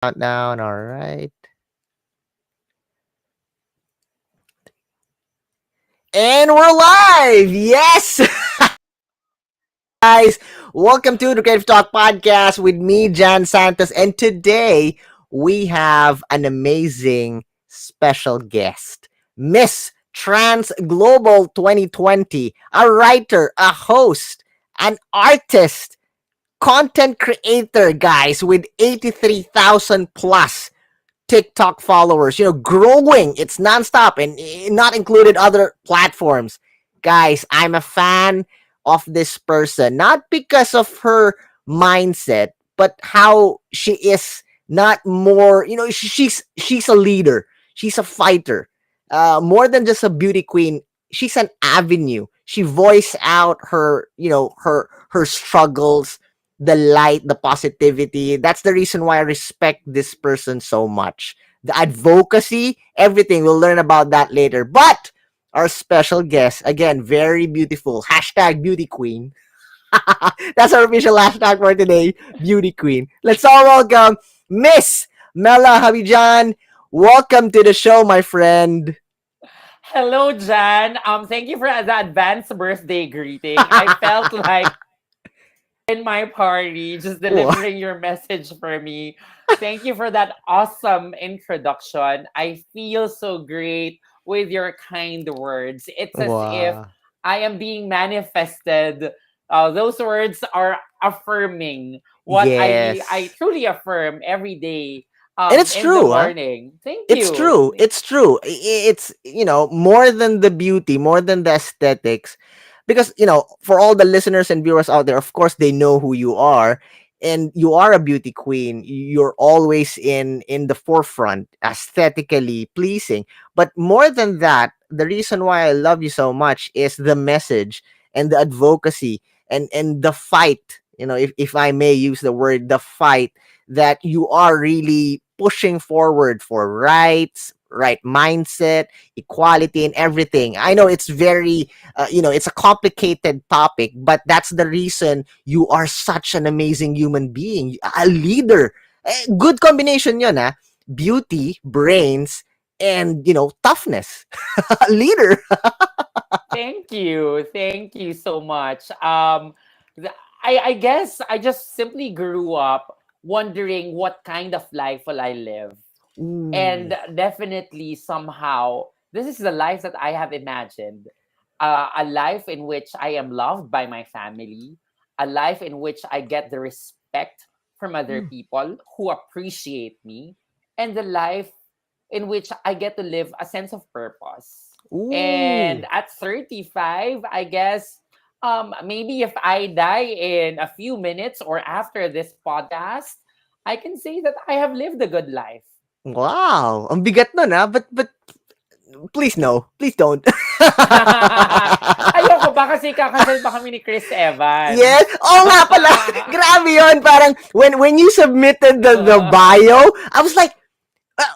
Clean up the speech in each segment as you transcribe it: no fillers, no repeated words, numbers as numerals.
Countdown. All right. And we're live. Yes, guys. Welcome to the Creative Talk podcast with me, Jan Santos. And today we have an amazing special guest, Miss Trans Global 2020, a writer, a host, an artist, content creator, guys, with 83,000 plus TikTok followers, growing. It's nonstop and not included other platforms. Guys, I'm a fan of this person, not because of her mindset, but how she is not more, she's a leader. She's a fighter. More than just a beauty queen, she's an avenue. She voiced out her struggles, the light, the positivity. That's the reason why I respect this person so much. The advocacy, everything. We'll learn about that later. But our special guest, again, very beautiful. Hashtag beauty queen. That's our official hashtag for today, beauty queen. Let's all welcome Miss Mela Habijan. Welcome to the show, my friend. Hello, Jan. Thank you for the advanced birthday greeting. I felt like in my party, just delivering your message for me. Thank you for that awesome introduction. I feel so great with your kind words. It's as if Wow. I am being manifested. Those words are affirming what I Yes. truly affirm every day And it's in the true, huh? morning. Thank It's you. true. It's true. It's, more than the beauty, more than the aesthetics. Because, for all the listeners and viewers out there, of course, they know who you are. And you are a beauty queen. You're always in the forefront, aesthetically pleasing. But more than that, the reason why I love you so much is the message and the advocacy and the fight. If I may use the word, the fight that you are really pushing forward for rights, right mindset, equality, and everything. I know it's very, it's a complicated topic, but that's the reason you are such an amazing human being, a leader. Good combination yun, ah. Beauty, brains, and, toughness. Leader. Thank you. Thank you so much. Th- I guess I just simply grew up wondering what kind of life will I live. Ooh. And definitely, somehow, this is the life that I have imagined, a life in which I am loved by my family, a life in which I get the respect from other Mm. people who appreciate me, and the life in which I get to live a sense of purpose. Ooh. And at 35, I guess maybe if I die in a few minutes or after this podcast, I can say that I have lived a good life. Wow. Ang bigat nun, ah. But please no. Please don't. Ayoko ba kasi kakasal pa kami ni Chris Yes. Evans. Oh nga pala. Grabe yun. Parang when you submitted the bio, I was like,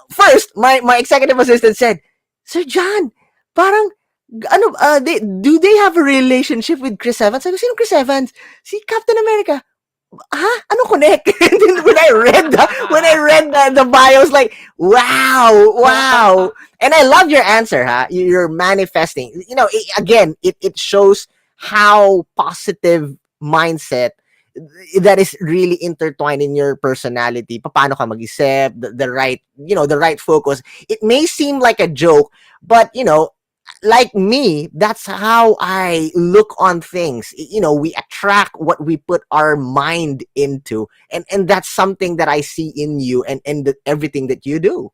first, my executive assistant said, Sir John, parang, do they have a relationship with Chris Evans? Sabi ko, sino Chris Evans? Si Captain America. Huh? Ano connect? And then when I read the bio, I was like, wow. And I love your answer, huh? You're manifesting. Again, it shows how positive mindset that is really intertwined in your personality. Paano ka mag-isip, the right, the right focus. It may seem like a joke, but like me, that's how I look on things. We attract what we put our mind into, and that's something that I see in you and everything that you do.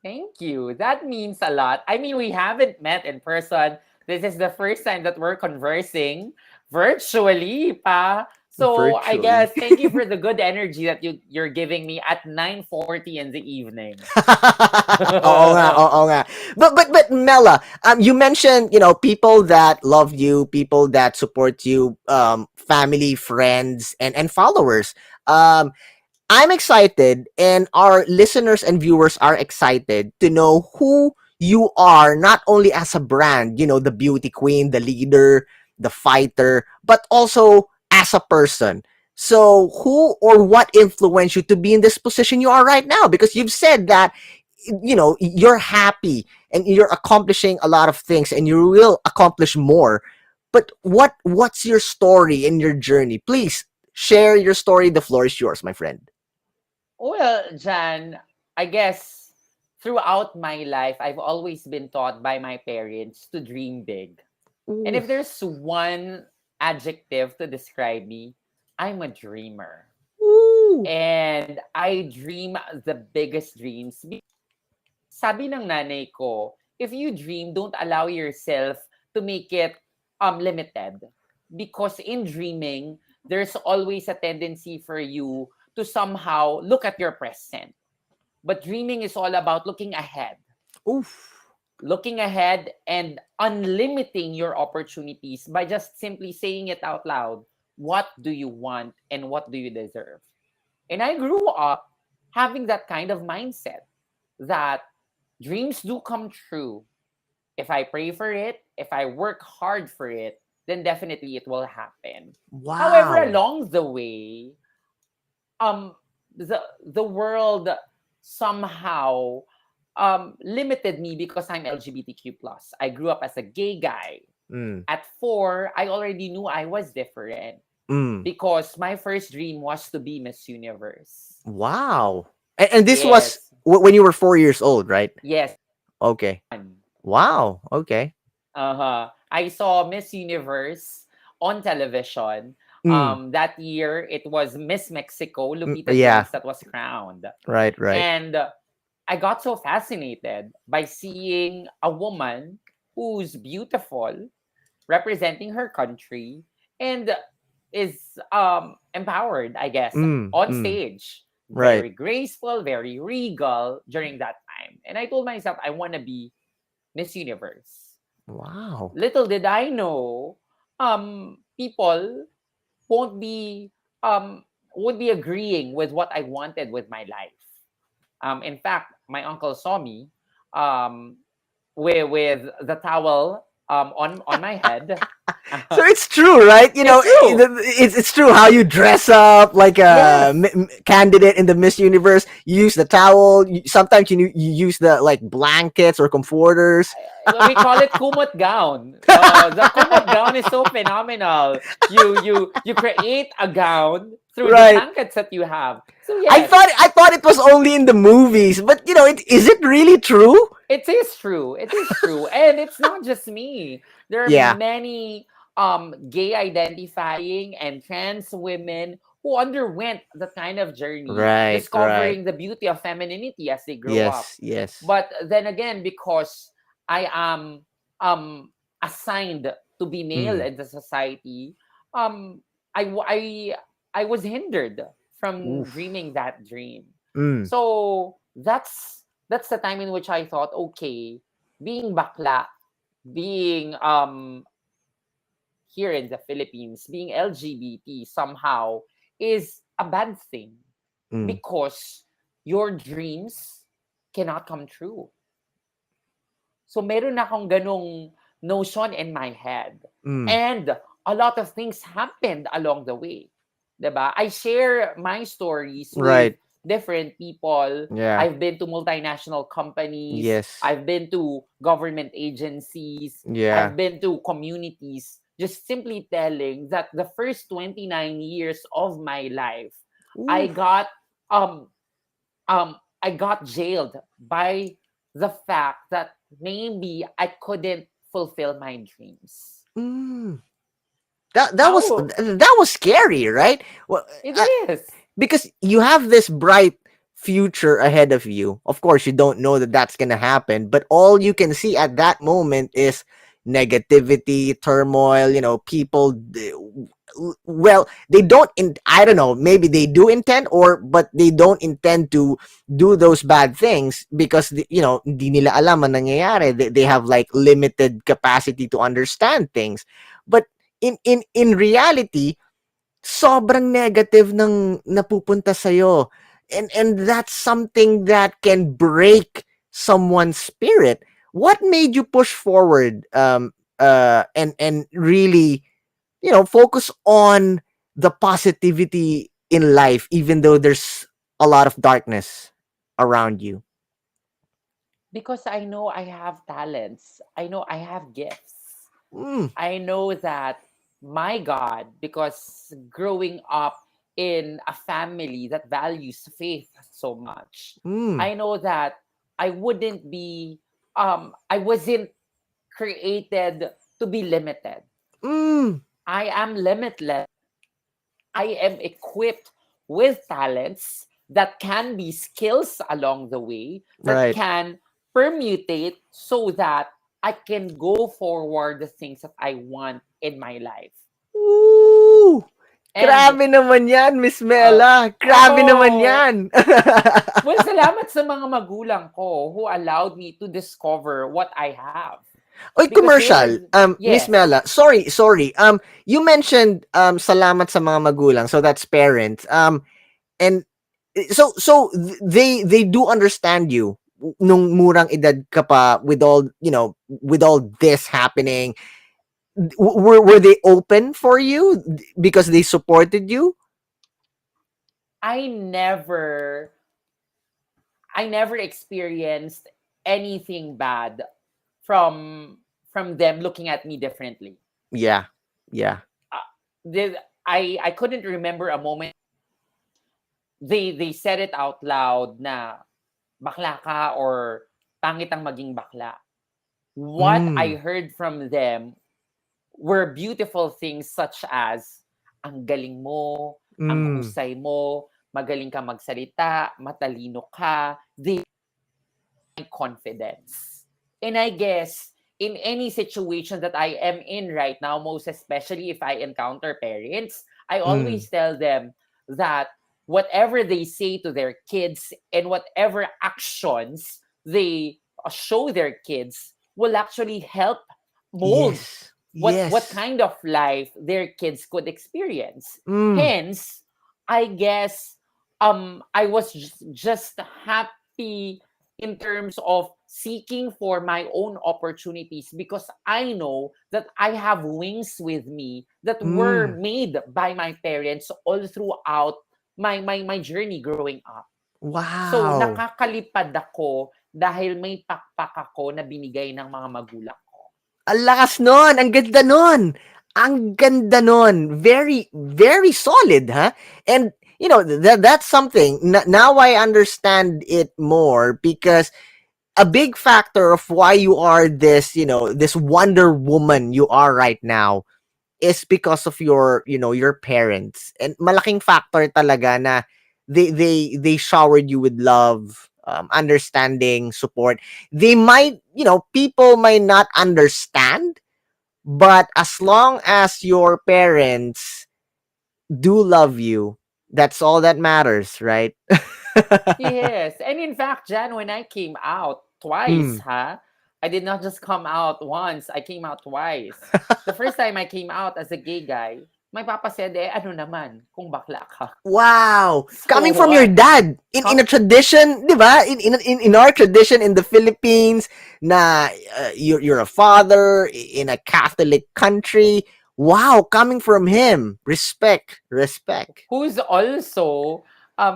Thank you. That means a lot. I mean, we haven't met in person. This is the first time that we're conversing virtually, pa. So I Virtually. guess thank you for the good energy that you're giving me at 9:40 in the evening. Oo nga, oo nga. But Mela, you mentioned, people that love you, people that support you, family, friends, and followers. I'm excited, and our listeners and viewers are excited to know who you are, not only as a brand, the beauty queen, the leader, the fighter, but also as a person. So, who or what influenced you to be in this position you are right now? Because you've said that, you're happy and you're accomplishing a lot of things and you will accomplish more. But what's your story and your journey? Please share your story. The floor is yours, my friend. Well, Jan, I guess throughout my life, I've always been taught by my parents to dream big. And Ooh. if there's one adjective to describe me, I'm a dreamer. Ooh. And I dream the biggest dreams. Sabi ng nanay ko, if you dream, don't allow yourself to make it limited. Because in dreaming, there's always a tendency for you to somehow look at your present. But dreaming is all about looking ahead. Oof. Looking ahead and unlimiting your opportunities by just simply saying it out loud. What do you want and what do you deserve? And I grew up having that kind of mindset that dreams do come true. If I pray for it, if I work hard for it, then definitely it will happen. However, Wow. along the way, um the world somehow limited me because I'm LGBTQ plus. I grew up as a gay guy. Mm. At 4, I already knew I was different Mm. because my first dream was to be Miss Universe. Wow. And this was Yes. when you were 4 years old, right? Yes. Okay. Wow. Okay. Uh-huh. I saw Miss Universe on television. Mm. That year it was Miss Mexico, Lupita Yeah. Jones, that was crowned. Right. Right. And I got so fascinated by seeing a woman who's beautiful, representing her country, and is empowered, I guess, Mm. on Mm. stage. Right. Very graceful, very regal during that time. And I told myself, I want to be Miss Universe. Wow. Little did I know, people won't be would be agreeing with what I wanted with my life. In fact, my uncle saw me um, with the towel on my head. So it's true, right? It's true. It's true how you dress up like a Yes. candidate in the Miss Universe. You use the towel. Sometimes you use the like blankets or comforters. We call it kumot gown. The kumot gown is so phenomenal. You create a gown through the Right. blankets that you have. So I yes, thought I thought it was only in the movies, but is it really true? it is true. It is true. And it's not just me. There are Yeah. many gay identifying and trans women who underwent that kind of journey, Right. Right. discovering the beauty of femininity as they grow up. Yes. Yes. But then again, because I am assigned to be male Mm. in the society, um I w- I was hindered from Oof. dreaming that dream. Mm. So that's the time in which I thought, okay, being bakla, being here in the Philippines, being LGBT somehow is a bad thing Mm. because your dreams cannot come true. So meron na akong ganong notion in my head. Mm. And a lot of things happened along the way. 'Di ba? I share my stories with Right. different people. Yeah. I've been to multinational companies. Yes. I've been to government agencies. Yeah. I've been to communities. Just simply telling that the first 29 years of my life, I Oof. got um I got jailed by the fact that maybe I couldn't fulfill my dreams. Mm. That was How that was scary, right? Well, it uh, is. because you have this bright future ahead of you. Of course, you don't know that that's gonna happen, but all you can see at that moment is negativity, turmoil. People. Well, they don't. I don't know. Maybe they do intend, but they don't intend to do those bad things because hindi nila alam ang nangyayari. They have like limited capacity to understand things, but in reality sobrang negative ng napupunta sa'yo. And that's something that can break someone's spirit. What made you push forward and really, focus on the positivity in life, even though there's a lot of darkness around you? Because I know I have talents. I know I have gifts. Mm, I know that my God, because growing up in a family that values faith so much, mm, I know that I wouldn't be, I wasn't created to be limited. mm, I am limitless. I am equipped with talents that can be skills along the way that right. can permutate so that I can go forward the things that I want in my life. Ooh! And Grabe naman yan, Miss uh, Mela. Grabe naman oh, yan. well, salamat sa mga magulang ko who allowed me to discover what I have. Oy, Because they were, commercial. Miss yes, Mela, sorry. You mentioned salamat sa mga magulang, so that's parents. And they do understand you nung murang edad ka pa, with all, with all this happening. Were they open for you because they supported you? I never I never experienced anything bad from from them looking at me differently. Yeah. Yeah. Uh, I couldn't remember a moment they said it out loud na bakla ka or pangit ang maging bakla. What I Mm. heard from them were beautiful things such as ang galing mo, ang Mm. husay mo, magaling ka magsalita, matalino ka. They confidence. And I guess in any situation that I am in right now, most especially if I encounter parents, I Mm. always tell them that whatever they say to their kids and whatever actions they show their kids will actually help mold Yes. what Yes. kind of life their kids could experience. Mm. Hence, I guess I was just happy in terms of seeking for my own opportunities because I know that I have wings with me that were Mm. made by my parents all throughout my journey growing up. So Wow. nakakalipad ako dahil may pakpak ako na binigay ng mga magulang ko. Ang lakas nun. Ang ganda nun. Ang ganda nun. Very, very solid, huh? And, that's something. Now I understand it more, because a big factor of why you are this, this Wonder Woman you are right now is because of your parents. And malaking factor talaga na they showered you with love, understanding, support. They might, people might not understand, but as long as your parents do love you, that's all that matters, right? Yes. And in fact, Jan, when I came out twice, Mm. huh? I did not just come out once, I came out twice. The first time I came out as a gay guy, my papa said, eh, ano naman, kung bakla ka. Wow, So coming from your what? dad, in Come, a tradition, 'di ba? In our tradition in the Philippines, na you're a father in a Catholic country. Wow, coming from him. Respect, respect. who's also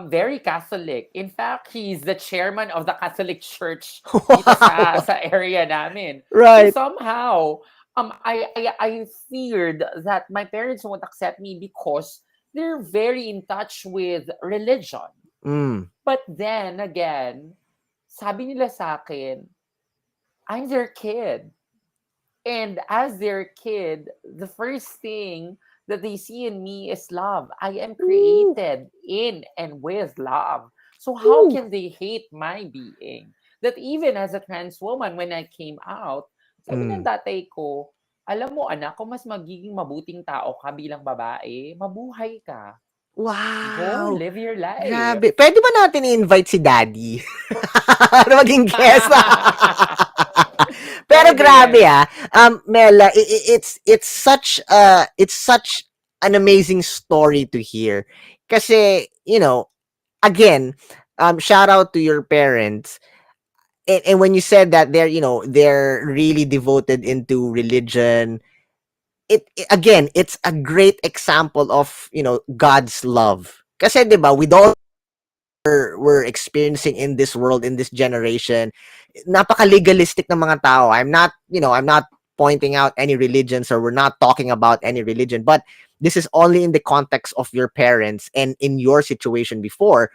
very Catholic. In fact, he's the chairman of the Catholic Church dito Wow. sa area namin. So Right. somehow, I feared that my parents won't accept me because they're very in touch with religion. Mm. But then again, sabi nila sa akin, I'm their kid. And as their kid, the first thing that they see in me is love. I am Ooh. created in and with love. So how Ooh. can they hate my being? That even as a trans woman, when I came out, sabi ng Mm. tatay ko, alam mo anak, kung mas magiging mabuting tao ka bilang babae, mabuhay ka. Go, Wow. live your life. Grabe. Pwede ba natin i-invite si Daddy? Para maging guest. Pero grabe, Pwede. Mela, it's such an amazing story to hear. Kasi, again, shout out to your parents. And when you said that they're really devoted into religion, again, it's a great example of, God's love. Kasi 'di ba, with all we're experiencing in this world, in this generation, napaka-legalistic ng mga tao. I'm not pointing out any religions, or we're not talking about any religion, but this is only in the context of your parents and in your situation before.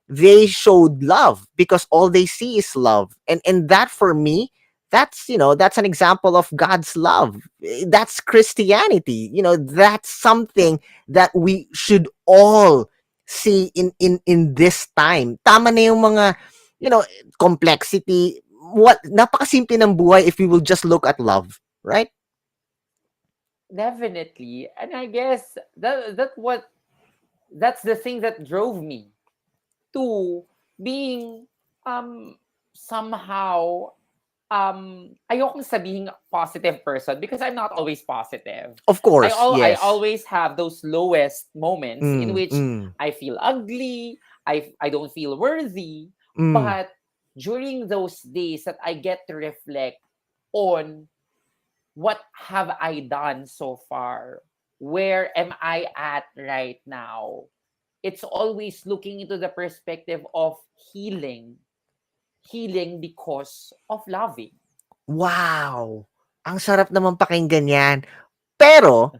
They showed love because all they see is love, and that, for me, that's an example of God's love. That's Christianity. That's something that we should all see in this time. Tama na yung mga, you know complexity. What Napakasimple ng buhay if we will just look at love, right? Definitely. And I guess that's the thing that drove me to being um somehow ayokong sabihin positive person because I'm not always positive. Of I course, all I yes. always have those lowest moments in Mm, which mm, I feel ugly, I don't feel worthy, mm. but during those days that I get to reflect on what have I done so far? Where am I at right now? It's always looking into the perspective of healing, healing because of loving. Wow! Ang sarap naman pakinggan 'yan. Pero,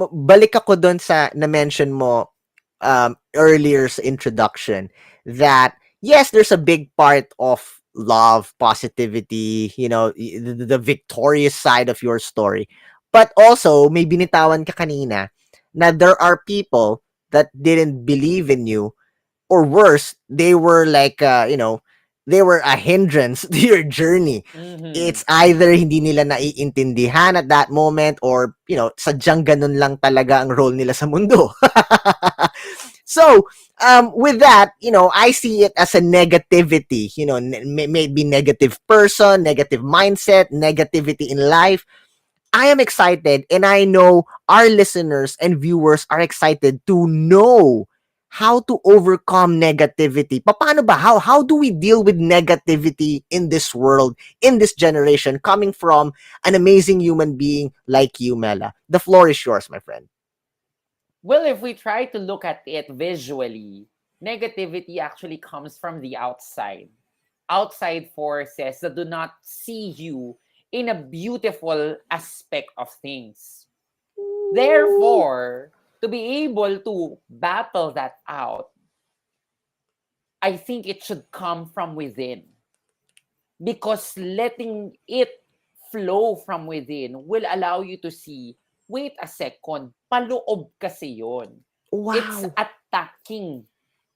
balik ako dun sa na-mention mo, earlier sa introduction, that yes, there's a big part of love, positivity, the victorious side of your story. But also, may binitawan ka kanina na there are people that didn't believe in you, or worse, they were like, they were a hindrance to your journey. Mm-hmm. It's either hindi nila naiintindihan at that moment, or, sadyang ganun lang talaga ang role nila sa mundo. So, with that, I see it as a negativity, maybe negative person, negative mindset, negativity in life. I am excited, and I know our listeners and viewers are excited to know how to overcome negativity. Paano ba? How do we deal with negativity in this world, in this generation, coming from an amazing human being like you, Mela? The floor is yours, my friend. Well, if we try to look at it visually, negativity actually comes from the outside. Outside forces that do not see you in a beautiful aspect of things. Ooh. Therefore, to be able to battle that out, I think it should come from within. Because letting it flow from within will allow you to see, wait a second, paloob kasi yun. It's Wow. attacking,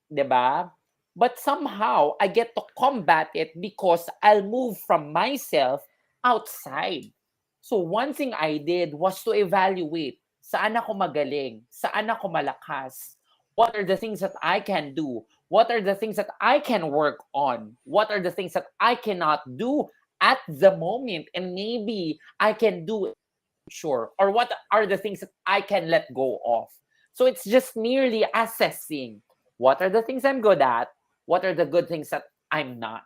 'di ba? But somehow, I get to combat it because I'll move from myself outside. So one thing I did was to evaluate, saan ako magaling, saan ako malakas, what are the things that I can do, what are the things that I can work on, what are the things that I cannot do at the moment, and maybe I can do it in the future, or what are the things that I can let go of. So it's just merely assessing, what are the things I'm good at, what are the good things that I'm not.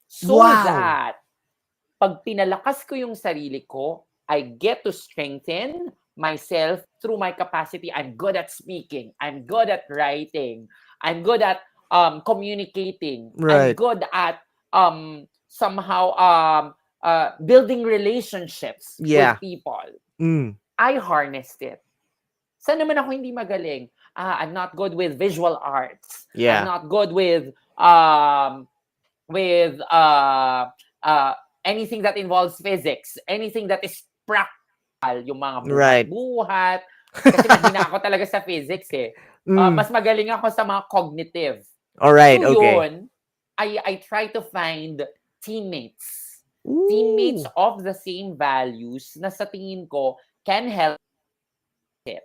So Wow. that pag pinalakas ko yung sarili ko, I get to strengthen myself through my capacity. I'm good at speaking. I'm good at writing. I'm good at communicating. I'm Right. good at somehow building relationships with Yeah. people. Mm. I harnessed it. Saan naman ako hindi magaling? I'm not good with visual arts. I'm Yeah. not good with uh, anything that involves physics, anything that is practical, yung mga Right. buhat-buhat. Kasi mahina ako talaga sa physics eh. Mm. Mas magaling ako sa mga cognitive. All right. So Okay. yun, I try to find teammates. Teammates Ooh. of the same values na sa tingin ko can help it.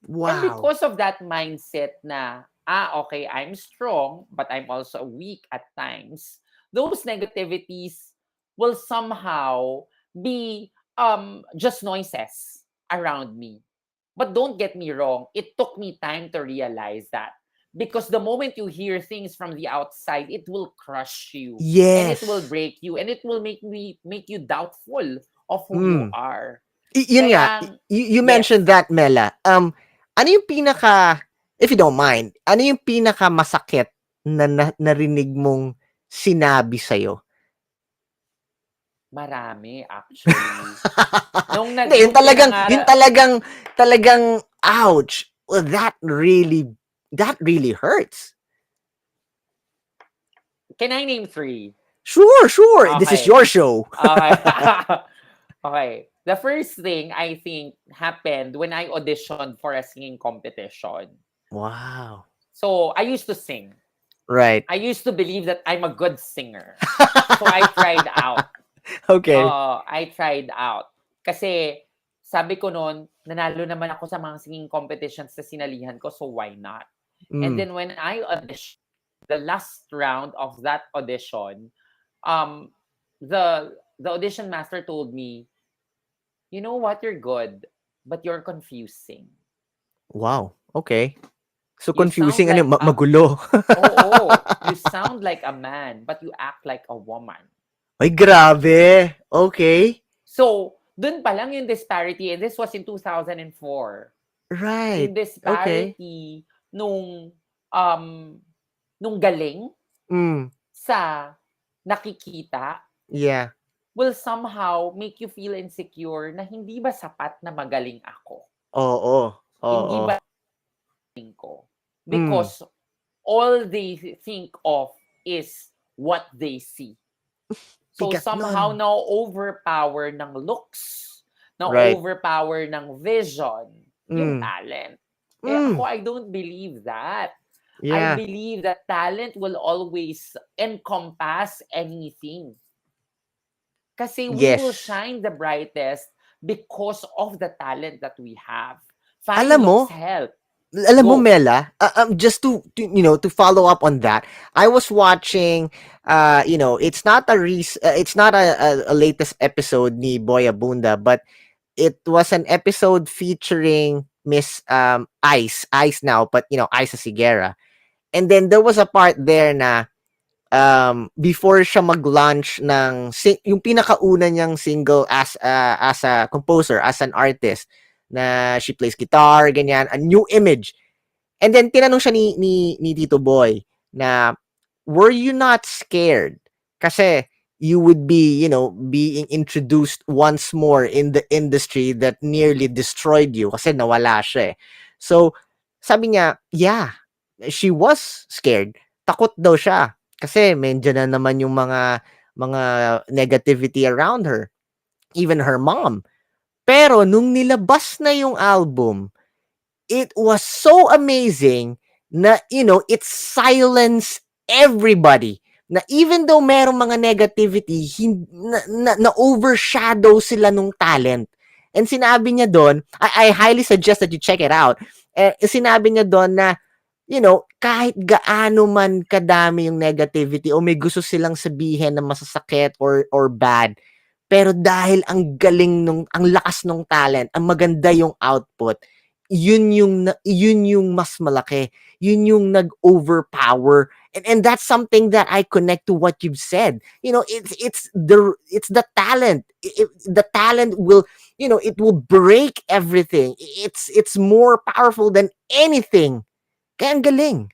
And Wow. because of that mindset na, okay, I'm strong, but I'm also weak at times, those negativities will somehow be just noises around me. But don't get me wrong, it took me time to realize that. Because the moment you hear things from the outside, it will crush you and it will Yes. break you and it will make you doubtful of who you Mm. are. Yun nga, Kaya, you mentioned yes, that, Mela. Ano yung pinaka, if you don't mind, ano yung pinaka masakit na narinig mong sinabi sa'yo? marami actually. Hindi, Nung yung pinangara talagang, ouch. Well, that really hurts. can I name 3? Sure, sure. This is Okay. your show. Okay. Okay. The first thing I think happened when I auditioned for a singing competition. Wow. So I used to sing. Right. I used to believe that I'm a good singer. So I tried out. Okay. I tried out. Kasi sabi ko noon, nanalo naman ako sa mga singing competitions na sinalihan ko, so why not? And Mm. then when I auditioned, the last round of that audition, um, the audition master told me, you know what, you're good, but you're confusing. Wow. Okay. So You sound confusing, ano, like a magulo. you sound like a man, but you act like a woman. Ay, grabe. Okay. So, dun pa lang yung disparity, and this was in 2004. Yung Right. Okay. disparity nung um nung galing Mm. sa nakikita Yeah. will somehow make you feel insecure na hindi ba sapat na magaling ako? Oo. Hindi Oo. ba galing ko? Mm. Because all they think of is what they see. So Bigat somehow nun. na overpower ng looks, na Right. overpower ng vision, yung Mm. talent. Eh Mm. ako, I don't believe that. I Yeah. believe that talent will always encompass anything. Kasi we will Yes. shine the brightest because of the talent that we have. Fine Alam mo, looks help. Go. Mela, just to follow up on that, I was watching, it's not it's not a latest episode ni Boy Abunda, but it was an episode featuring Miss Ice now, but Ice Sigera. And then there was a part there na before siya mag-launch ng yung pinakauna niyang single as a composer, as an artist, na she plays guitar, ganyan, a new image. And then tinanong siya ni Tito Boy na, were you not scared? Kasi you would be, being introduced once more in the industry that nearly destroyed you kasi nawala siya eh. So, sabi niya, yeah, she was scared. Takot daw siya kasi medyo na naman yung mga negativity around her, even her mom. Pero nung nilabas na yung album, it was so amazing na, it silenced everybody. Na even though merong mga negativity, na overshadow sila nung talent. And sinabi niya doon, I highly suggest that you check it out. Sinabi niya doon na, kahit gaano man kadami yung negativity o may gusto silang sabihin na masasakit or bad, pero dahil ang lakas nung talent, ang maganda yung output, yun yung mas malaki. Yun yung nag-overpower. And that's something that I connect to what you've said. It's the talent. The talent will, it will break everything. It's more powerful than anything. Kaya ang galing.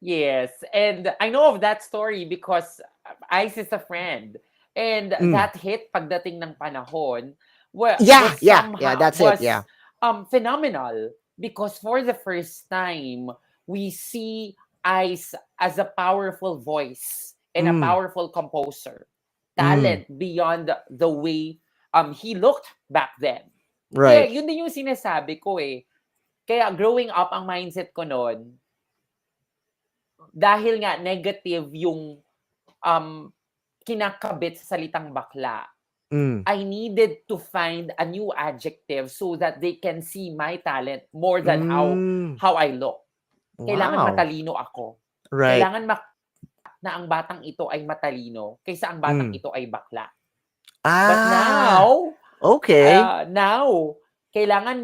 Yes, and I know of that story because Ice is a friend. And Mm. that hit pagdating ng panahon Yeah, was yeah, yeah, somehow that's it. Yeah. was phenomenal because for the first time we see Ice as a powerful voice and a Mm. powerful composer. Mm. Talent beyond the way he looked back then. Kaya Right. yun din yung sinasabi ko eh. Kaya growing up ang mindset ko noon, dahil nga negative yung um, kinakabit sa salitang bakla, Mm. I needed to find a new adjective so that they can see my talent more than Mm. how I look. Kailangan Wow. matalino ako. Right. Kailangan na ang batang ito ay matalino kaysa ang batang Mm. ito ay bakla. But Ah, now, okay. kailangan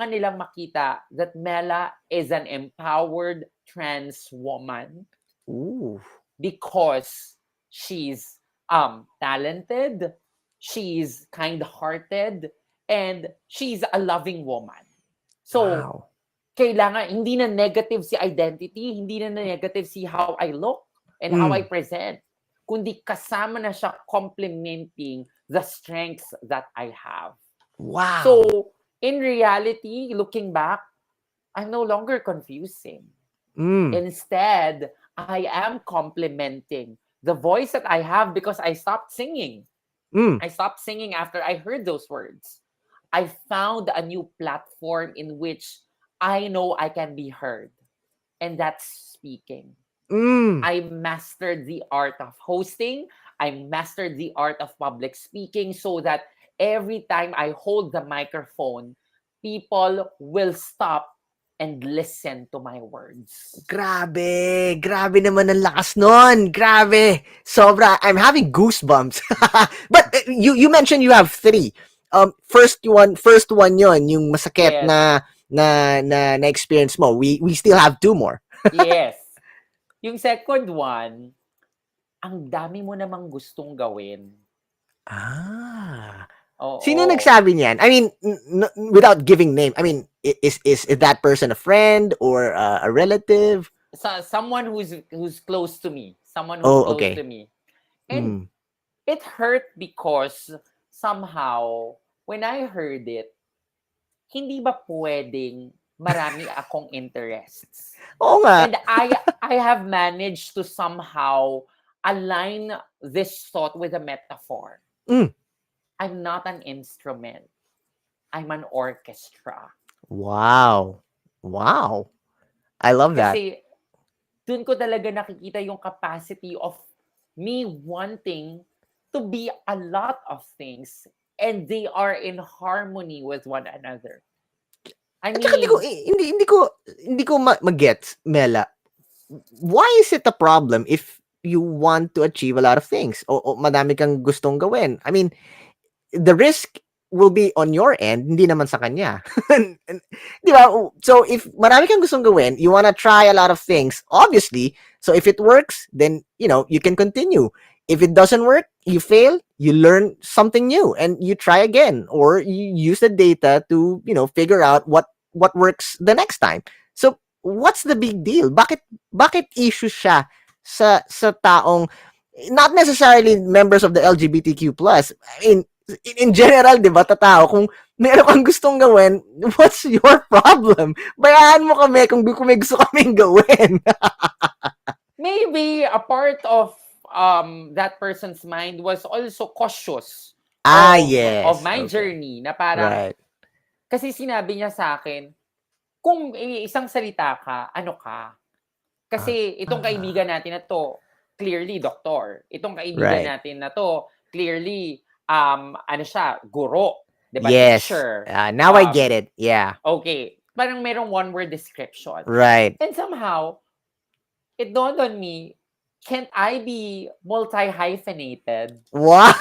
nilang makita that Mela is an empowered trans woman Ooh. because she's talented, she's kind-hearted, and she's a loving woman. So, Wow. kailangan, hindi na negative si identity, hindi na negative si how I look and how I Mm. present, kundi kasama na siya complementing the strengths that I have. Wow. So, in reality, looking back, I'm no longer confusing. Mm. Instead, I am complementing the voice that I have because I stopped singing. Mm. I stopped singing after I heard those words. I found a new platform in which I know I can be heard, and that's speaking. Mm. I mastered the art of hosting. I mastered the art of public speaking so that every time I hold the microphone, people will stop and listen to my words. Grabe. Grabe naman ang lakas nun. Grabe. Sobra. I'm having goosebumps. But you mentioned you have three. First one yon, yung masakit Yes, na experience mo. We still have two more. yes. Yung second one, ang dami mo namang gustong gawin. Ah. Sino Oo. nagsabi niyan? I mean, without giving name. I mean, is that person a friend or a relative? Someone who's close to me. Someone who's Oh, close to okay. me. And Mm. it hurt because somehow, when I heard it, hindi ba pwedeng marami akong interests? Oo nga. And I have managed to somehow align this thought with a metaphor. Mm. I'm not an instrument. I'm an orchestra. Wow. Wow. I love that. Kasi dun ko talaga nakikita yung capacity of me wanting to be a lot of things and they are in harmony with one another. I At saka mean, hindi ko magets, Mela. Why is it a problem if you want to achieve a lot of things? O madami kang gustong gawin. I mean, the risk will be on your end, hindi naman sa kanya. Di ba? So, if marami kang gustong gawin, you wanna try a lot of things, obviously. So, if it works, then, you can continue. If it doesn't work, you fail, you learn something new, and you try again. Or you use the data to, figure out what works the next time. So, what's the big deal? Bakit issue siya sa taong not necessarily members of the LGBTQ plus. I mean, in general, 'di ba, tatao, kung meron kang gustong gawin, what's your problem? Bayaan mo kami kung may gusto kaming gawin. maybe a part of that person's mind was also cautious of Yes. my Okay. journey na parang Right. kasi sinabi niya sa akin, kung isang salita ka, ano ka? Ah, Kasi itong kaibigan natin na to, clearly doktor. Itong kaibigan right. natin na to, clearly ano siya, guro, 'di ba? Yes. Teacher. Now I get it. Yeah. Okay, parang merong one word description. Right. And somehow it dawned on me, can't I be multi-hyphenated? Wow.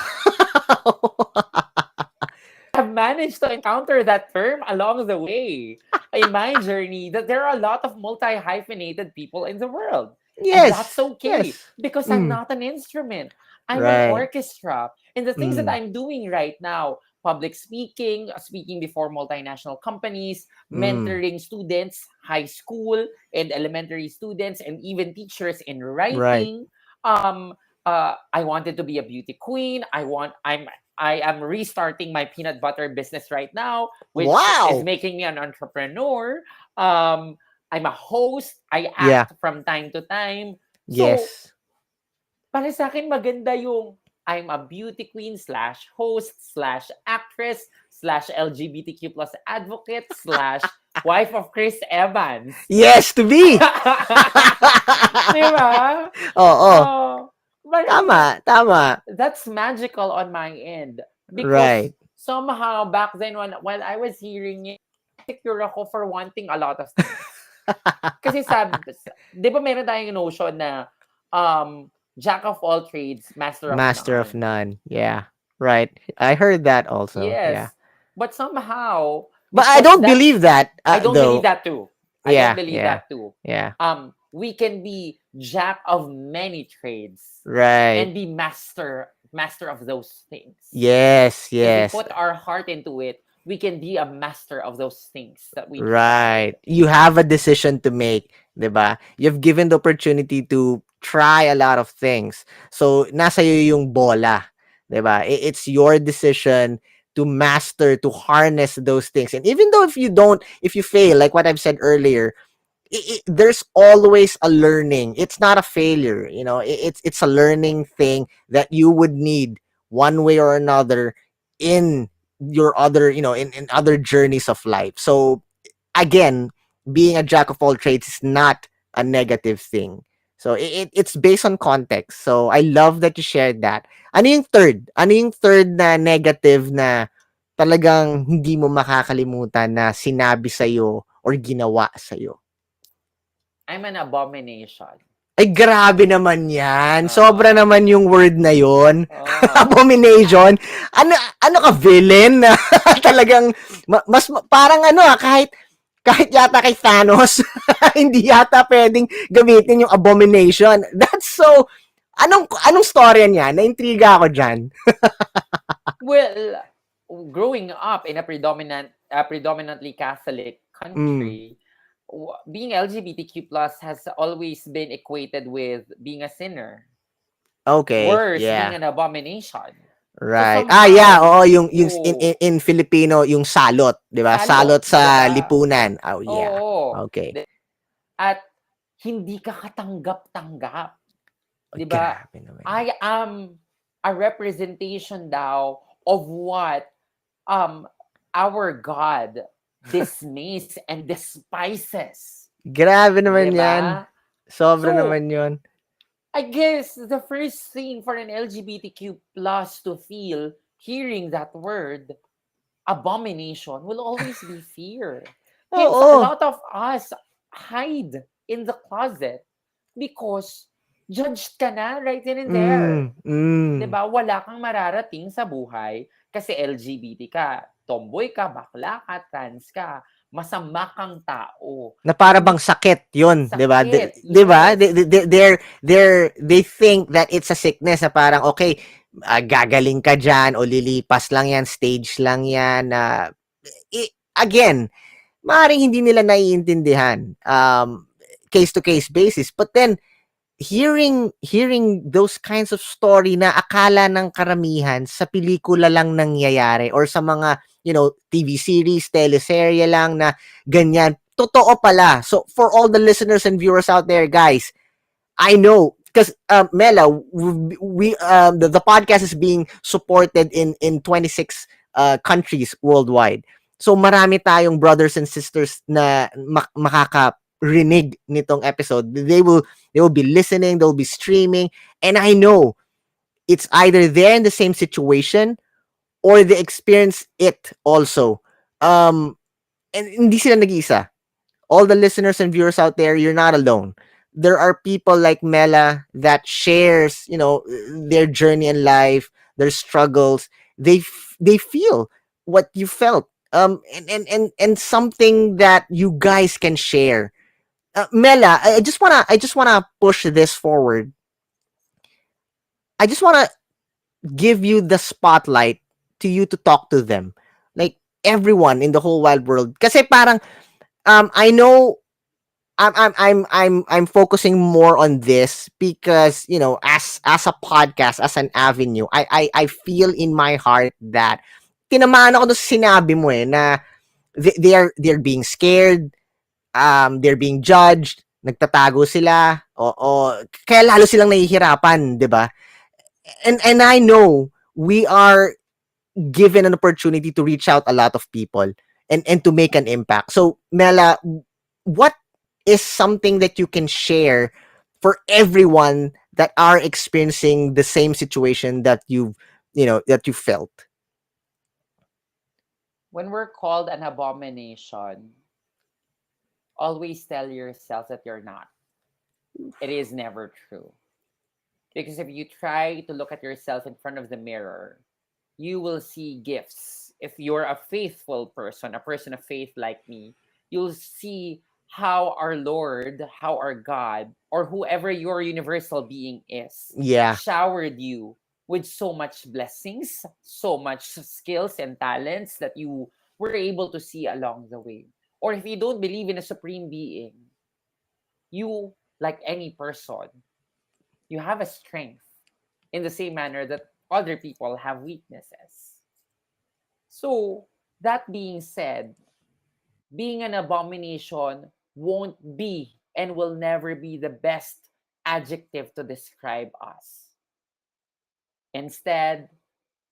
I've managed to encounter that term along the way in my journey that there are a lot of multi-hyphenated people in the world. And that's Yes. okay Yes. because I'm Mm. not an instrument. I'm an Right. orchestra. And the things that Mm. I'm doing right now, public speaking, speaking before multinational companies, Mm. mentoring students, high school and elementary students, and even teachers in Right. writing. Um, I wanted to be a beauty queen. I am restarting my peanut butter business right now, which is Wow. making me an entrepreneur. Um, I'm a host. I Yeah. act from time to time. So, Yes. para sa akin maganda yung I'm a beauty queen slash host slash actress slash LGBTQ plus advocate slash wife of Chris Evans. Yes, to be. Di ba? Oo. Oh, parang Tama, tama. that's magical on my end because Right. somehow back then while I was hearing it, secure ako for wanting a lot of things. Kasi di ba meron tayong notion na jack of all trades, master of Master of none. none. Yeah. Right. I heard that also. Yeah. Yes. But somehow, But I because don't believe that, I don't believe though. that too. I don't Yeah, believe yeah, that too. yeah. We can be jack of many trades Right. and be master of those things. Yes, If we yes. put our heart into it, we can be a master of those things that we Right. tried. You have a decision to make, 'di ba? You've given the opportunity to try a lot of things. So, nasa iyo yung bola, 'di ba? It's your decision to master, to harness those things. And even though if you fail, like what I've said earlier, there's always a learning. It's not a failure, it's a learning thing that you would need one way or another in your other, in other journeys of life. So again, being a jack of all trades is not a negative thing. So it's based on context. So I love that you shared that. Ano yung third? Ano yung third na negative na talagang hindi mo makakalimutan na sinabi sa'yo or ginawa sa'yo? I'm an abomination. Ay, grabe naman yan. Sobra Uh, naman yung word na yon. oh. Abomination. Ano ka, villain? Talagang, parang kahit yata kay Thanos, hindi yata pwedeng gamitin yung abomination. That's so, anong storya niya? Naintriga ako dyan. Well, growing up in a predominantly Catholic Mm, country, being LGBTQ plus has always been equated with being a sinner. okay, Worse, being yeah. an abomination. So Right. Yeah, somehow, oo, yung oh, in Filipino, yung salot, 'di ba? salot, Salot di sa ba? lipunan. Oh, yeah. Oo. Okay. At hindi ka katanggap-tanggap. Ay, 'Di ba? grabe naman yan. I am a representation daw of what um our God dismisses and despises. Grabe 'Di naman yan. ba? Sobra So, naman yun. I guess the first thing for an LGBTQ plus to feel hearing that word abomination will always be fear. Hence, a Oo. lot of us hide in the closet because judged ka na right then and there. Mm, mm. 'Di ba? Wala kang mararating sa buhay kasi LGBT ka, tomboy ka, bakla ka, trans ka, masama kang tao. Na para bang Hindi sakit yun, 'di ba? sakit. 'Di ba? Yes. They think that it's a sickness na parang okay, gagaling ka diyan o lilipas lang yan, stage lang yan na again, maaaring hindi nila naiintindihan case to case basis. But then hearing those kinds of story na akala ng karamihan sa pelikula lang nangyayari or sa mga, TV series, teleserye lang na ganyan. Totoo pala. So for all the listeners and viewers out there, guys, I know because Mela, the podcast is being supported in 26 countries worldwide. So marami tayong brothers and sisters na makakarinig nitong episode. They will be listening, they'll be streaming, and I know it's either they're in the same situation or they experience it also. And hindi sila nag-iisa. All the listeners and viewers out there, you're not alone. There are people like Mela that shares, their journey in life, their struggles. They feel what you felt. And something that you guys can share. Mela, I just wanna push this forward. I just wanna give you the spotlight to you to talk to them, like everyone in the whole wide world. Kasi parang I know I'm focusing more on this because as a podcast, as an avenue, I feel in my heart that tinamaan ako doon sa sinabi mo na they're being scared, they're being judged, nagtatago sila, o kaya lalo silang nahihirapan, 'di ba? And I know we are given an opportunity to reach out a lot of people and to make an impact. So, Mela, what is something that you can share for everyone that are experiencing the same situation that you felt? When we're called an abomination, always tell yourself that you're not. It is never true. Because if you try to look at yourself in front of the mirror, you will see gifts. If you're a faithful person, a person of faith like me, you'll see how our Lord, how our God, or whoever your universal being is, Yeah. showered you with so much blessings, so much skills and talents that you we're able to see along the way. Or if you don't believe in a supreme being, you, like any person, you have a strength in the same manner that other people have weaknesses. So, that being said, being an abomination won't be and will never be the best adjective to describe us. Instead,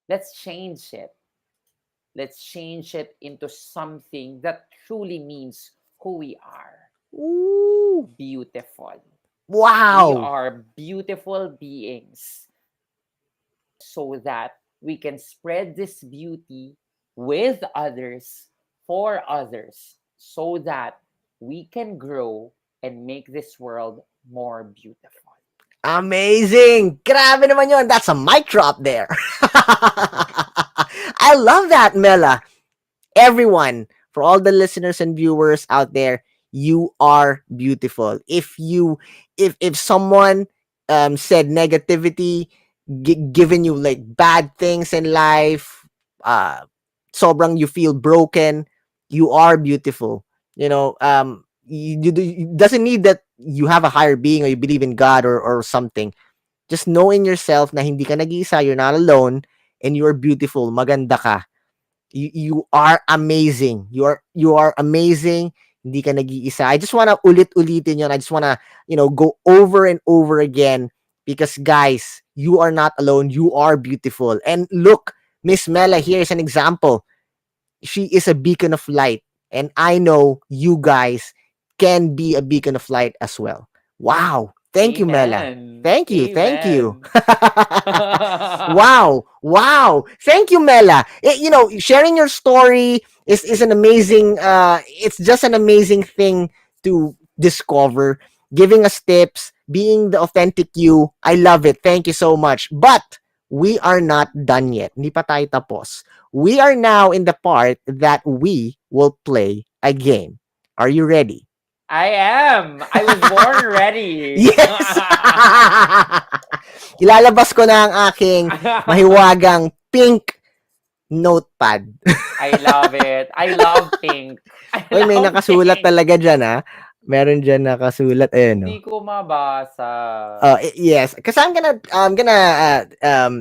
let's change it. Let's change it into something that truly means who we are: Ooh. beautiful. We Wow. are beautiful beings so that we can spread this beauty with others, for others, so that we can grow and make this world more beautiful. Amazing! Grabe naman yun. That's a mic drop there. I love that, Mela. Everyone, for all the listeners and viewers out there, you are beautiful. If someone said negativity, given you like bad things in life, uh sobrang you feel broken, you are beautiful. It doesn't need that you have a higher being or you believe in God or something. Just know in yourself na hindi ka nag-iisa, you're not alone, and you're beautiful, maganda ka. You are amazing. You are amazing. Hindi ka nag-iisa. I just wanna ulit-ulitin yun. I just wanna, go over and over again because guys, you are not alone. You are beautiful. And look, Miss Mela here is an example. She is a beacon of light. And I know you guys can be a beacon of light as well. Wow. Thank you, Mela. Amen. Thank you. Thank you. Amen. Wow. Wow. Thank you, Mela. Sharing your story is an amazing it's just an amazing thing to discover. Giving us tips, being the authentic you. I love it. Thank you so much. But we are not done yet. Hindi pa tayo tapos. We are now in the part that we will play a game. Are you ready? I am. I was born ready. Yes! Ilalabas ko na ang aking mahiwagang pink notepad. I love it. I love pink. I Uy, may love nakasulat pink. talaga dyan, ha? Meron dyan nakasulat. Ayan, no? Hindi ko mabasa. Yes, because I'm gonna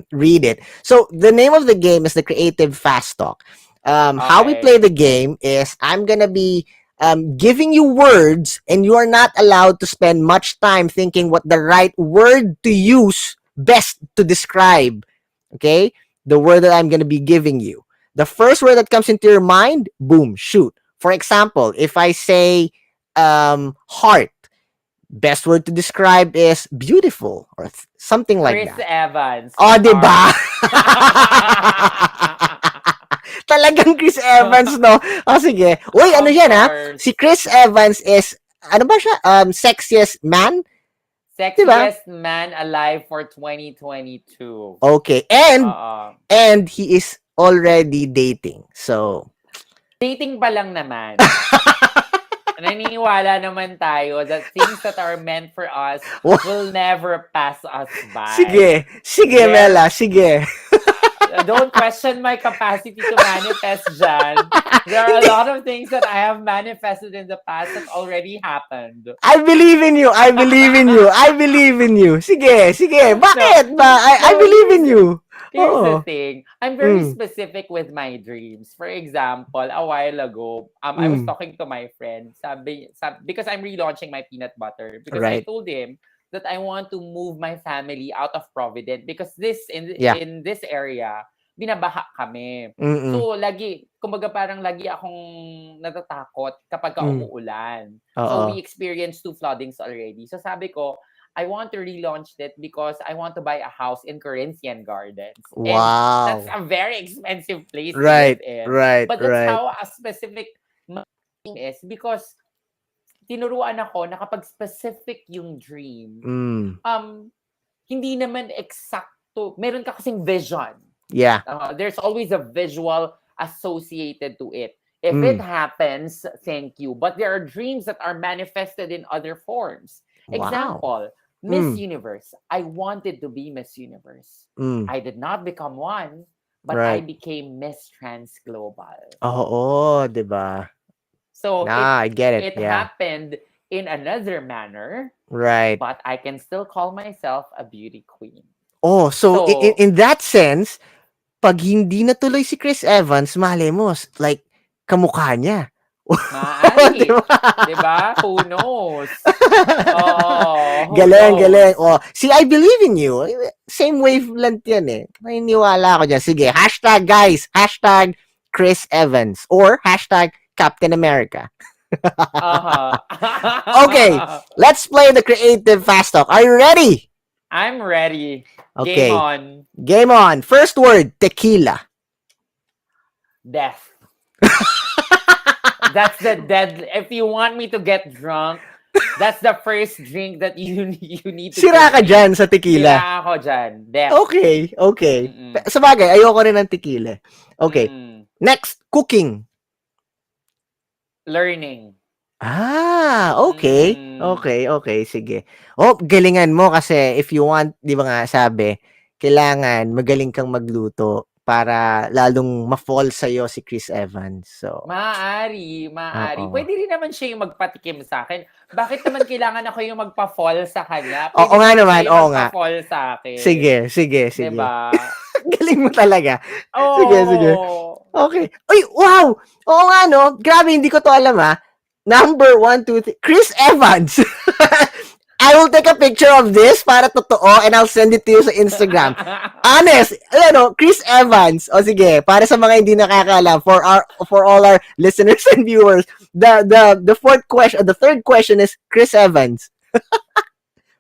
read it. So the name of the game is the Creative Fast Talk. How we play Okay. the game is I'm gonna be giving you words, and you are not allowed to spend much time thinking what the right word to use best to describe. Okay, the word that I'm gonna be giving you. The first word that comes into your mind, boom, shoot. For example, if I say heart, best word to describe is beautiful or something like Chris that. Evans, Oh, the di ba? heart. Talagang Chris Evans, no? Oh, sige. Uy, ano Of yan, ha? course. Si Chris Evans is, ano ba siya? Sexiest man? Di ba? Sexiest man alive for 2022. Okay. And, Oo. and he is already dating. So, Dating pa lang naman. Naniniwala naman tayo that things that are meant for us will never pass us by. sige. Sige, There, Mela. Sige. don't question my capacity to manifest, Jan. There are a Hindi. lot of things that I have manifested in the past that already happened. I believe in you. I believe in you. I believe in you. Sige, sige. No, Bakit ba? I no, believe in you. here's the Oo. thing. I'm very Mm. specific with my dreams. For example, a while ago, I was Mm. talking to my friend, because I'm relaunching my peanut butter. Because I Right. told him that I want to move my family out of Provident because this Yeah. in this area, binabaha kami. Mm-mm. So, kumbaga parang lagi akong natatakot kapag Mm. umuulan. So, we Oo. experienced 2 floodings already. So, sabi ko, I want to relaunch it because I want to buy a house in Corinthian Gardens. And that's Wow. a very expensive place to live Right. in. Right. But that's Right. how a specific my dream is because tinuruan ako na kapag specific yung dream, Mm. hindi naman eksakto. Meron ka kasing vision. Yeah. There's always a visual associated to it. If it Mm. happens, thank you. But there are dreams that are manifested in other forms. Wow. Example, Miss Mm. Universe. I wanted to be Miss Universe. Mm. I did not become one, but I Right. became Miss Trans Global. Oo, 'di ba? So Nah, I get it. it Yeah. happened in another manner, Right. but I can still call myself a beauty queen. Oh, so So, in that sense, pag hindi natuloy si Chris Evans, malay mo, like, kamukha niya. 'Di maaari, ba? 'di ba? Who knows? Oh, who Galing, galing. knows? Oh, see, I believe in you. Same wavelength yan eh. Naniniwala ako dyan. Sige, hashtag guys, hashtag Chris Evans or hashtag Captain America. Okay, Uh-huh. let's play the creative fast talk. Are you ready? I'm ready. Game Okay, on. game on. First word, tequila. Death. That's the dead. If you want me to get drunk, that's the first drink that you need to Sira give ka dyan me. sa tequila. Sira ako dyan. Death. Okay, okay. Mm-mm. Sa bagay, ayoko rin ng tequila. Okay. Mm-mm. Next, cooking. Learning. Ah, okay. Mm. Okay, okay, sige. Oh, galingan mo kasi if you want, 'di ba nga sabi, kailangan magaling kang magluto para lalong ma-fall sa'yo si Chris Evans. So, Maaari, maaari. oo. Pwede rin naman siya yung magpatikim sa akin. Bakit naman kailangan ako yung magpa-fall sa kanya? Oo Pwede nga naman naman, siya yung oo nga. magpa-fall sa akin. Sige, sige, 'Di sige. ba? Galing mo talaga. Sige, sige. Oh. Okay. Uy, wow! Oo nga, no? Grabe, hindi ko to alam, ha? Number 1, 2, 3. Chris Evans! I will take a picture of this para totoo and I'll send it to you sa Instagram. Honest, ano, Chris Evans. O sige, para sa mga hindi nakakaalam, for all our listeners and viewers, the fourth question, the third question is Chris Evans.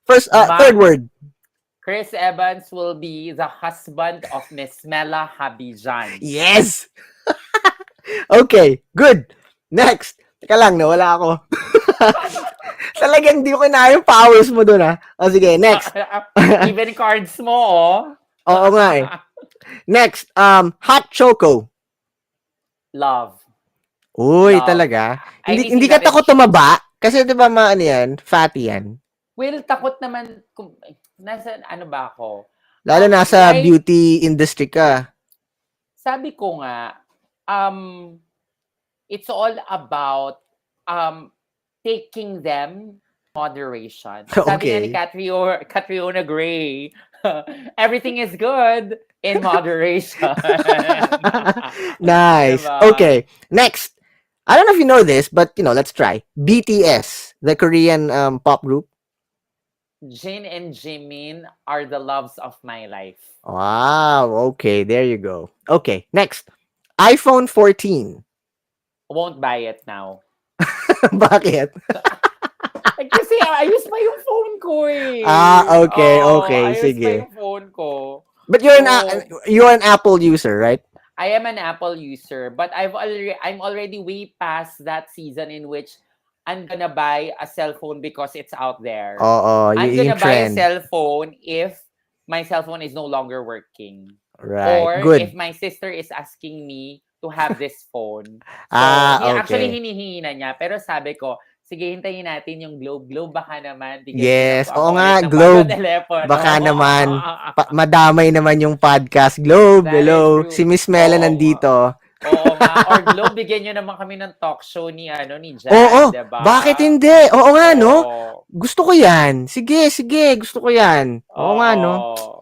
Third Ma word. Chris Evans will be the husband of Miss Mela Habijan. Yes! Okay, good. Next. Teka lang, nawala ako. Talagang hindi ko kinaya yung powers mo dun, ha? O sige, next. Even cards mo, oh. Oo nga eh. Next, hot choco. Love. Uy, Love. talaga? Hindi, Anything hindi ka that is... takot tumaba? Kasi di ba ano yan? Fatty yan. Well, takot naman kung... Nasa ano ba ako? Lalo nasa Like, beauty industry ka. sabi ko nga, it's all about taking them moderation. Sabi nga ni Okay. Catriona Gray, everything is good in moderation. Nice. Diba? Okay. Next. I don't know if you know this, but let's try. BTS, the Korean pop group. Jin and Jimin are the loves of my life. Wow. Okay, there you go. Okay, next. iPhone 14. Won't buy it now. Bakit? Kasi ayos pa yung phone ko eh. Okay, okay. Ayos pa Sige. yung phone ko. But you're an Apple user, right? I am an Apple user, but I'm already way past that season in which I'm gonna buy a cell phone because it's out there. Oo, I'm yung gonna buy a trend. cell phone if my cell phone is no longer working. Right. Or Good. if my sister is asking me to have this phone. So, actually Okay. hinihingi na niya. Pero sabi ko, sige, hintayin natin yung Globe. Globe baka naman. Yes. Oo ako nga, ulit ng Globe. telepono. Baka naman, madamay naman yung podcast. Globe, That is hello. true. Si Miss Mela Oo nga. nandito. Oo nga. Or Globe, bigyan nyo naman kami ng talk show ni Jan, Oo, diba? bakit hindi? Oo nga, no? Oo. Gusto ko yan. Sige, sige, gusto ko yan. Oo nga, no? Oo.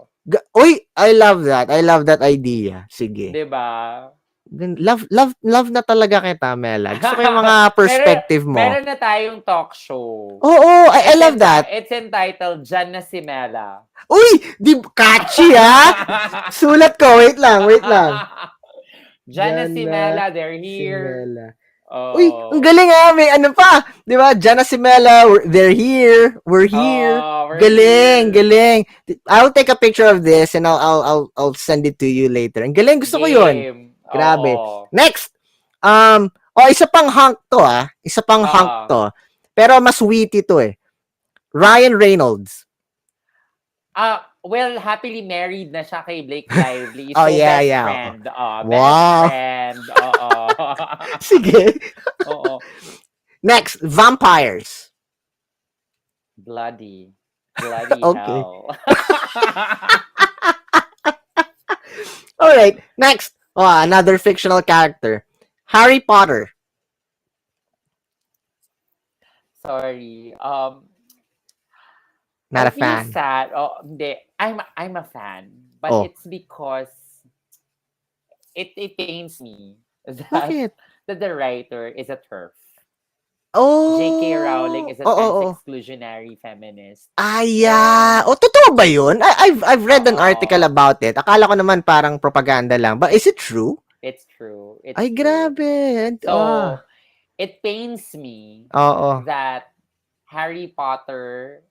Uy, I love that. I love that idea. Sige. Diba? Love na talaga kita, Mela. Gusto ko yung mga perspective mo. Meron na tayong talk show. Oo, I love that. It's entitled Jan na si Mela. Uy, catchy ha? Sulat ko, wait lang. Jan na si Mela, they're Si here. Mela. Oh. Uy, ang galing ha, may ano pa. Di ba? Jan na si Mela, they're here. We're here. We're Galing, here. galing. I'll take a picture of this and I'll send it to you later. Ang galing, gusto ko yun. Grabe. Oo. Next. Isa pang hunk to Isa pang hunk to. Pero mas witty to eh. Ryan Reynolds. Well, happily married na siya kay Blake Lively. Oh, So, yeah, best yeah. friend. Wow. Best friend. Oo. Sige. Oo. Next, vampires. Bloody Okay. hell. Okay, right, next. Oh, another fictional character. Harry Potter. Sorry. Not I a feel fan. sad. Oh, hindi. I'm a fan, but Oh, it's because it pains me that bakit? the writer is a turf. J.K. Rowling Oh, is a oo, trans oo. exclusionary feminist. Ah, yeah. And Oh, totoo ba yun? I've read an article oo, about it. Akala ko naman parang propaganda lang. But is it true? it's true. Ay, It's true. grabe. So it pains me Oo. that Harry Potter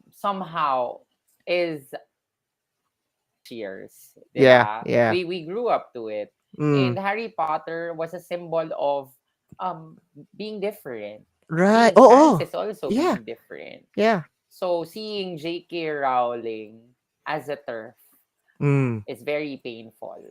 somehow is cheers, 'di Yeah, ba? yeah. We grew up to it. And Mm. Harry Potter was a symbol of being different. Right. Being trans Oo. is also Yeah, being different. yeah. So seeing J.K. Rowling as a turf Mm. is very painful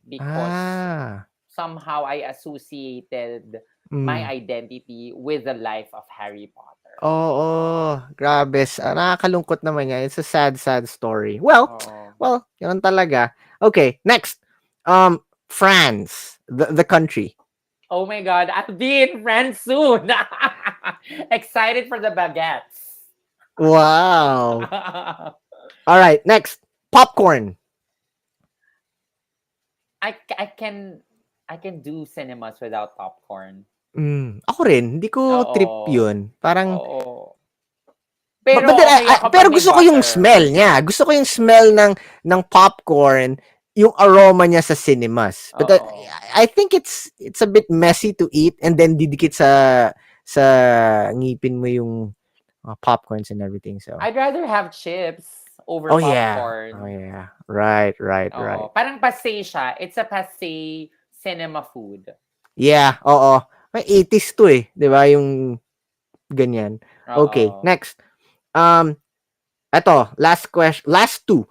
because Ah. somehow I associated my Mm. identity with the life of Harry Potter. Oo, grabe nakakalungkot naman yan. It's a sad, sad story. Well, Oh. well, yun talaga. Okay, next. France, the country. Oh my god, I'll be in France soon. Excited for the baguettes. Wow. All right, next. Popcorn. I can I can do cinemas without popcorn. Ako rin, hindi ko trip Oo. yun. Parang, Oo. Pero but then, okay ako pero pag may gusto ko yung butter. smell niya. Gusto ko yung smell ng popcorn, yung aroma niya sa cinemas. But Oo. I think it's a bit messy to eat and then didikit sa ngipin mo yung popcorns and everything. So, I'd rather have chips over oh yeah. Oh popcorn. yeah. Right, right, right. Oo. Parang passe siya. It's a passe cinema food. Yeah, oo. May 80s to eh, 'di ba? Yung ganyan. Okay, Oo. next. Eto, last question, last two.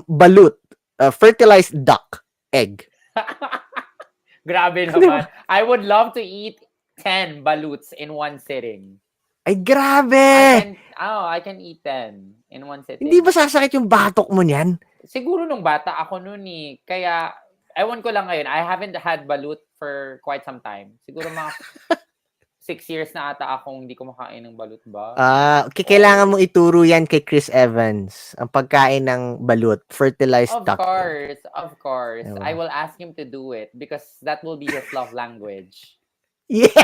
Balut, fertilized duck, egg. Grabe 'Di ba? naman. I would love to eat 10 baluts in one sitting. Ay, grabe! I can eat 10 in one Hindi sitting. ba sasakit yung batok mo niyan? Siguro nung bata ako noon eh. Kaya, ewan ko lang ngayon, I haven't had balut for quite some time. Siguro mga 6 years na ata akong hindi kumakain ng balut ba? Kailangan mo Oo. ituro yan kay Chris Evans. Ang pagkain ng balut, fertilized Of duck egg. course, of course. I Diba? will ask him to do it because that will be his love language. Yes!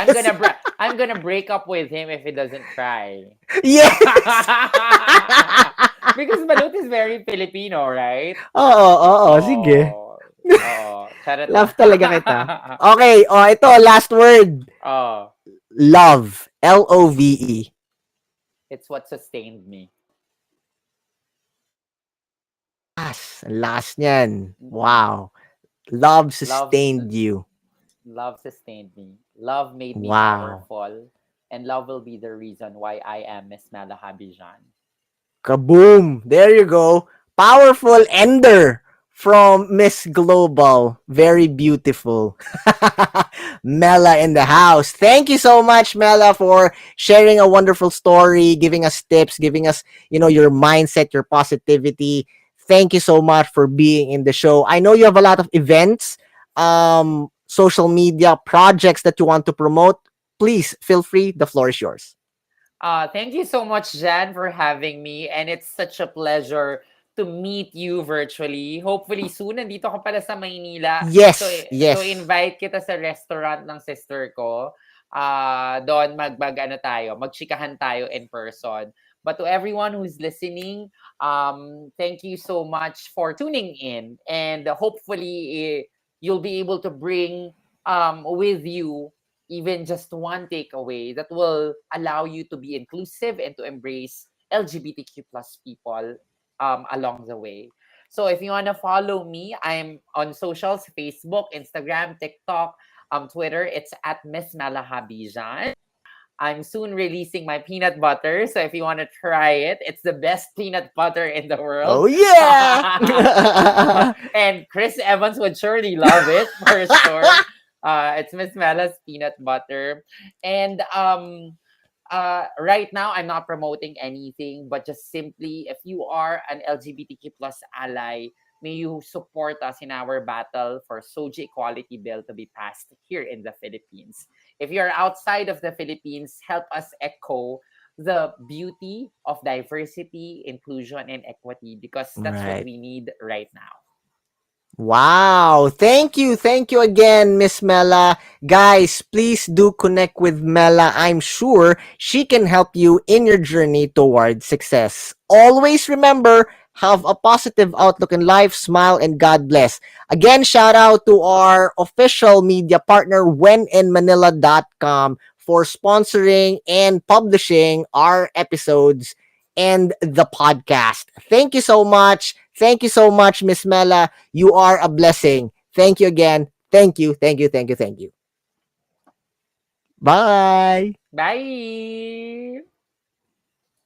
I'm gonna break up with him if he doesn't try. Yes! Because balut is very Filipino, right? Oo, oo, sige. Oh, charot Love lang. talaga kita. Okay, ito, last word. Oh, Love. Love. it's what sustained me. Last niyan. Mm-mm. Wow. Love Love, sustained you. love sustained me. Love made me Wow. powerful, and love will be the reason why I am Miss Mela Habijan. Kaboom! There you go. Powerful ender from Miss Global. Very beautiful. Mela in the house. Thank you so much, Mela, for sharing a wonderful story, giving us tips, giving us, your mindset, your positivity. Thank you so much for being in the show. I know you have a lot of events, social media projects that you want to promote. Please feel free. The floor is yours. Thank you so much, Jan, for having me. And it's such a pleasure to meet you virtually. Hopefully soon, nandito ka pala sa Maynila. So, Yes, so yes. invite kita sa restaurant ng sister ko. Doon ano tayo, magchikahan tayo in person. But to everyone who's listening, thank you so much for tuning in. And hopefully, you'll be able to bring with you even just one takeaway that will allow you to be inclusive and to embrace LGBTQ plus people along the way. So if you want to follow me, I'm on socials, Facebook, Instagram, TikTok, Twitter. It's at Miss Mela Habijan. I'm soon releasing my peanut butter. So if you want to try it, it's the best peanut butter in the world. Oh, yeah! And Chris Evans would surely love it for sure. It's Miss Mela's peanut butter. And right now, I'm not promoting anything, but just simply, if you are an LGBTQ plus ally, May you support us in our battle for SOGI Equality Bill to be passed here in the Philippines. If you're outside of the Philippines, help us echo the beauty of diversity, inclusion, and equity because that's what Right. we need right now. Wow. Thank you. Thank you again, Miss Mela. Guys, please do connect with Mela. I'm sure she can help you in your journey toward success. Always remember, have a positive outlook in life, smile, and God bless. Again, shout out to our official media partner, wheninmanila.com, for sponsoring and publishing our episodes and the podcast. Thank you so much. Thank you so much, Miss Mela. You are a blessing. Thank you again. Thank you. Thank you. Thank you. Thank you. Bye. Bye!